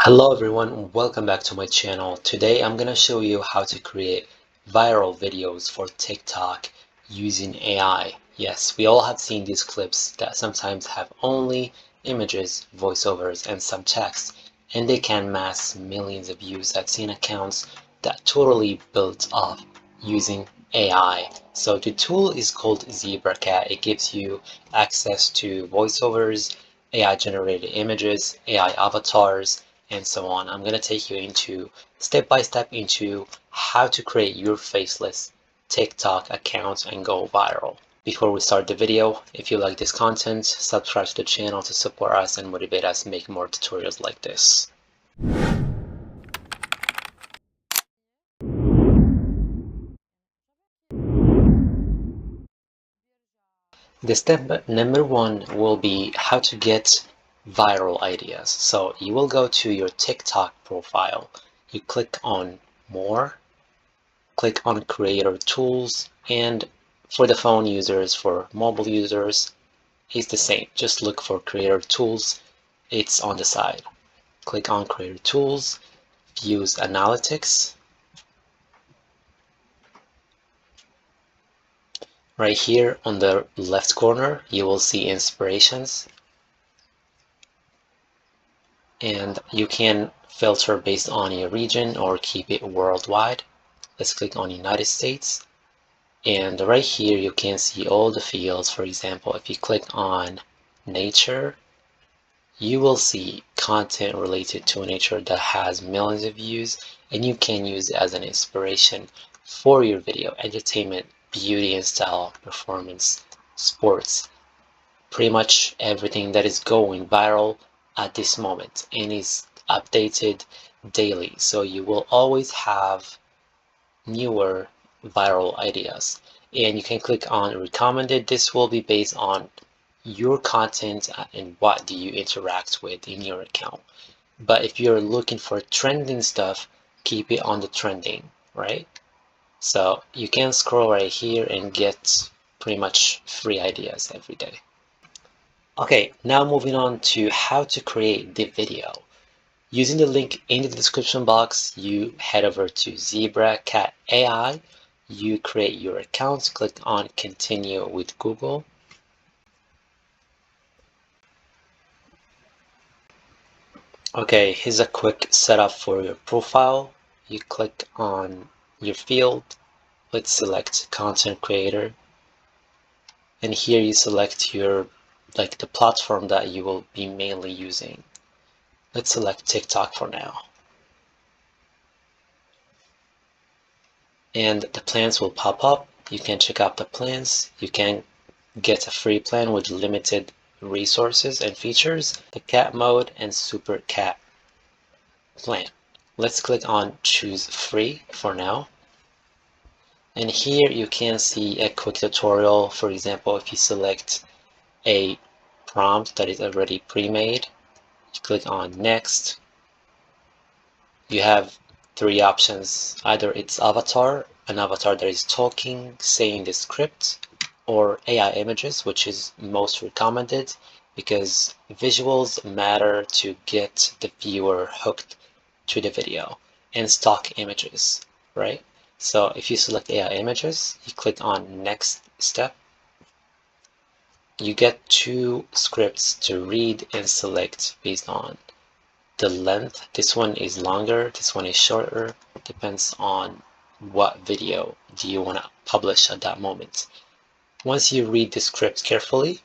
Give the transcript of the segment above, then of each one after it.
Hello everyone, welcome back to my channel. Today I'm gonna show you how to create viral videos for TikTok using AI. Yes, we all have seen these clips that sometimes have only images, voiceovers, and some text, and they can mass millions of views. I've seen accounts that totally built off using AI. So the tool is called Zebracat. It gives you access to voiceovers, AI generated images, AI avatars, and so on. I'm going to take you into step by step into how to create your faceless TikTok account and go viral. Before we start the video, if you like this content, subscribe to the channel to support us and motivate us to make more tutorials like this. The step number one will be how to get viral ideas. So you will go to your TikTok profile, you click on more, click on creator tools, and for the phone users, for mobile users, it's the same. Just look for creator tools, it's on the side. Click on creator tools, views analytics. Right here on the left corner, you will see inspirations, and you can filter based on your region or keep it worldwide. Let's click on United States. And right here you can see all the fields. For example, if you click on nature, you will see content related to nature that has millions of views, and you can use it as an inspiration for your video. Entertainment, beauty and style, performance, sports, pretty much everything that is going viral at this moment and is updated daily. So you will always have newer viral ideas. And you can click on recommended. This will be based on your content and what do you interact with in your account. But if you're looking for trending stuff, keep it on the trending, right? So you can scroll right here and get pretty much free ideas every day. Okay, now moving on to how to create the video. Using the link in the description box, you head over to Zebracat AI, you create your account, click on continue with Google. Okay, here's a quick setup for your profile. You click on your field, let's select content creator, and here you select your the platform that you will be mainly using. Let's select TikTok for now. And the plans will pop up. You can check out the plans. You can get a free plan with limited resources and features, the cat mode and super cat plan. Let's click on choose free for now. And here you can see a quick tutorial. For example, if you select a prompt that is already pre-made, you click on next. You have three options. Either it's avatar, an avatar that is talking, saying the script, or AI images, which is most recommended because visuals matter to get the viewer hooked to the video, and stock images, right? So if you select AI images, you click on next step, you get two scripts to read and select based on the length. This one is longer, this one is shorter, depends on what video do you want to publish at that moment. Once you read the script carefully,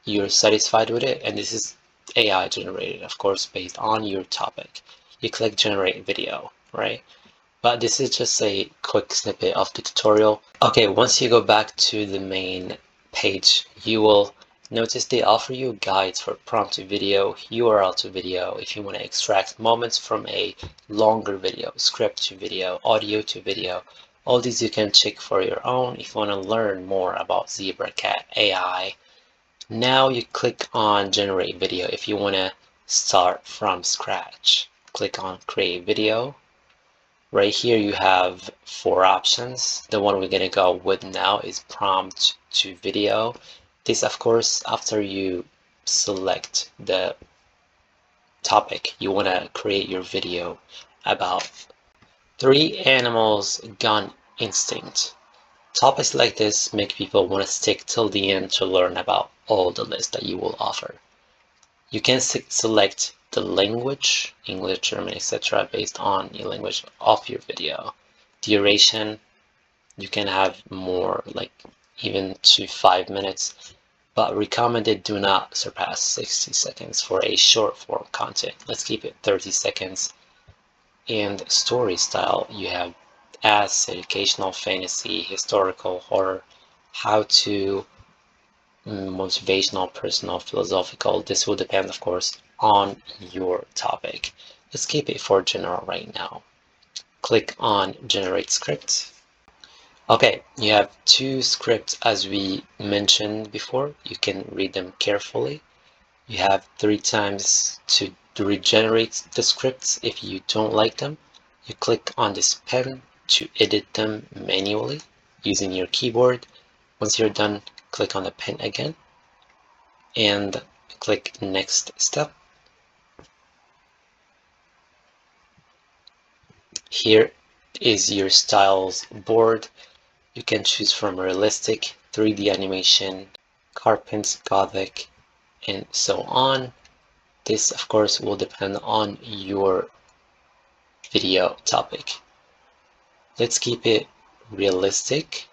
you're satisfied with it, and this is AI generated, of course, based on your topic. You click generate video, right? But this is just a quick snippet of the tutorial. Okay, once you go back to the main page, you will notice they offer you guides for prompt to video, URL to video, if you want to extract moments from a longer video, script to video, audio to video. All these you can check for your own if you want to learn more about Zebracat AI. Now you click on generate video if you want to start from scratch. Click on create video. Right here you have four options. The one we're going to go with now is prompt to video. This, of course, after you select the topic. You want to create your video about 3 animals gone extinct. Topics like this make people want to stick till the end to learn about all the list that you will offer. You can select the language, English, German, etc. based on your language of your video. Duration, you can have more, like even to 5 minutes, but recommended do not surpass 60 seconds for a short form content. Let's keep it 30 seconds. And story style, you have as educational, fantasy, historical, horror, how to, motivational, personal, philosophical. This will depend, of course, on your topic. Let's keep it for general right now. Click on generate script. Okay, you have 2 scripts as we mentioned before. You can read them carefully. You have 3 times to regenerate the scripts. If you don't like them, you click on this pen to edit them manually using your keyboard. Once you're done, click on the pen again and click next step. Here is your styles board. You can choose from realistic, 3D animation, carpet, gothic, and so on. This, of course, will depend on your video topic. Let's keep it realistic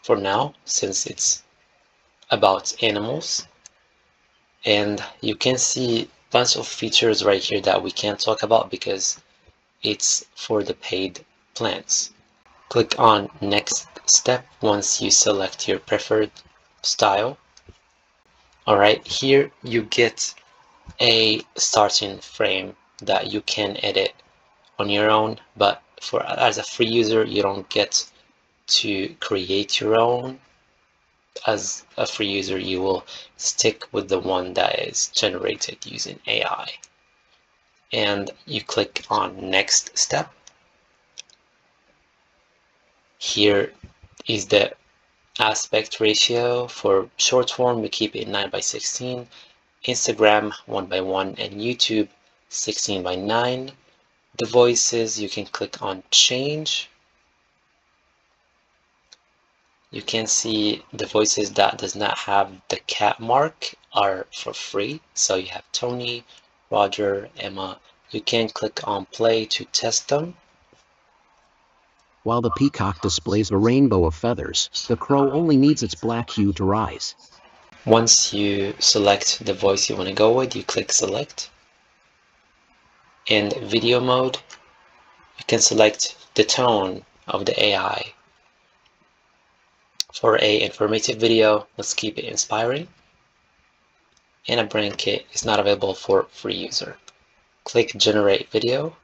for now, since it's about animals. And you can see a bunch of features right here that we can't talk about because it's for the paid plans. Click on next step once you select your preferred style. Alright, here you get a starting frame that you can edit on your own, but as a free user you don't get to create your own. As a free user you will stick with the one that is generated using AI. And you click on next step. Here is the aspect ratio. For short form we keep it 9:16, Instagram 1:1, and YouTube 16:9. The voices, you can click on change. You can see the voices that does not have the cat mark are for free. So you have Tony, Roger, Emma. You can click on play to test them. While the peacock displays a rainbow of feathers, the crow only needs its black hue to rise. Once you select the voice you want to go with, you click select. In video mode, you can select the tone of the AI. For a informative video, let's keep it inspiring. And a brand kit is not available for free user. Click generate video.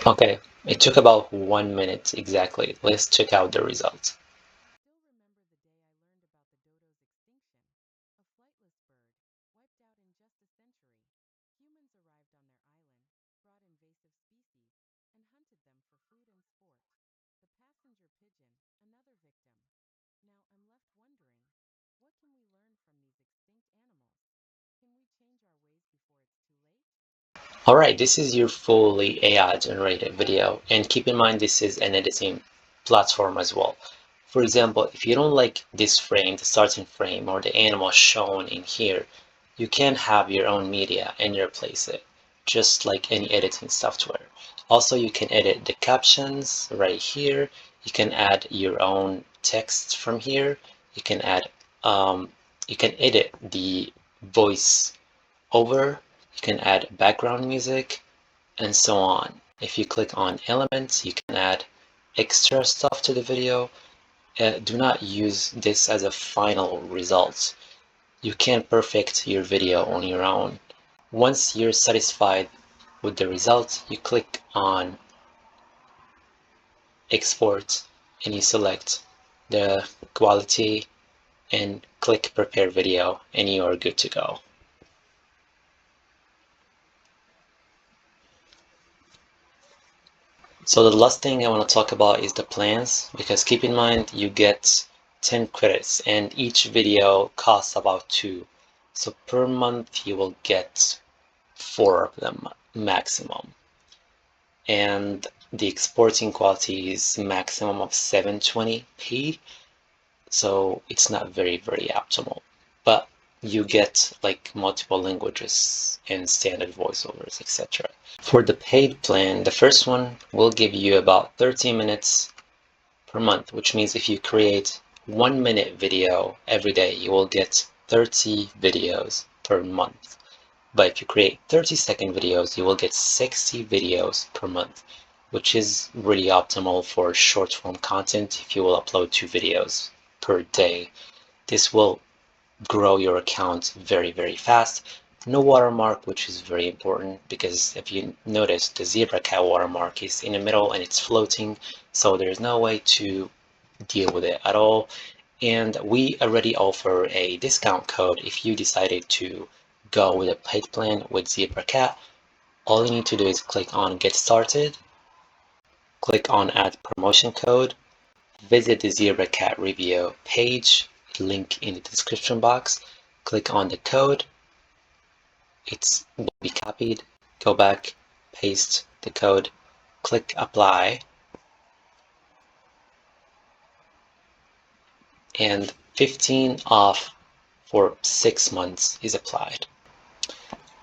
Okay, it took about 1 minute exactly. Let's check out the results. Alright, this is your fully AI generated video, and keep in mind this is an editing platform as well. For example, if you don't like this frame, the starting frame, or the animal shown in here, you can have your own media and replace it, just like any editing software. Also, you can edit the captions right here. You can add your own text from here. You can edit the voice over. You can add background music and so on. If you click on elements, you can add extra stuff to the video. Do not use this as a final result. You can perfect your video on your own. Once you're satisfied with the result, you click on export and you select the quality and click prepare video and you are good to go. So the last thing I want to talk about is the plans, because keep in mind you get 10 credits and each video costs about 2. So per month you will get 4 of them maximum. And the exporting quality is maximum of 720p, so it's not very optimal. But you get like multiple languages and standard voiceovers, etc. For the paid plan, the first one will give you about 30 minutes per month, which means if you create 1-minute video every day, you will get 30 videos per month. But if you create 30-second videos, you will get 60 videos per month, which is really optimal for short-form content if you will upload 2 videos per day. This will grow your account very fast. No watermark, which is very important, because if you notice, the Zebracat watermark is in the middle and it's floating, so there's no way to deal with it at all. And we already offer a discount code if you decided to go with a paid plan with Zebracat. All you need to do is click on Get Started, click on Add Promotion Code, visit the Zebracat review page, link in the description box, click on the code, it will be copied, go back, paste the code, click Apply, and 15 off for 6 months is applied.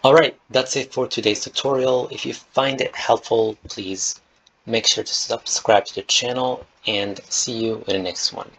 Alright, that's it for today's tutorial. If you find it helpful, please make sure to subscribe to the channel and see you in the next one.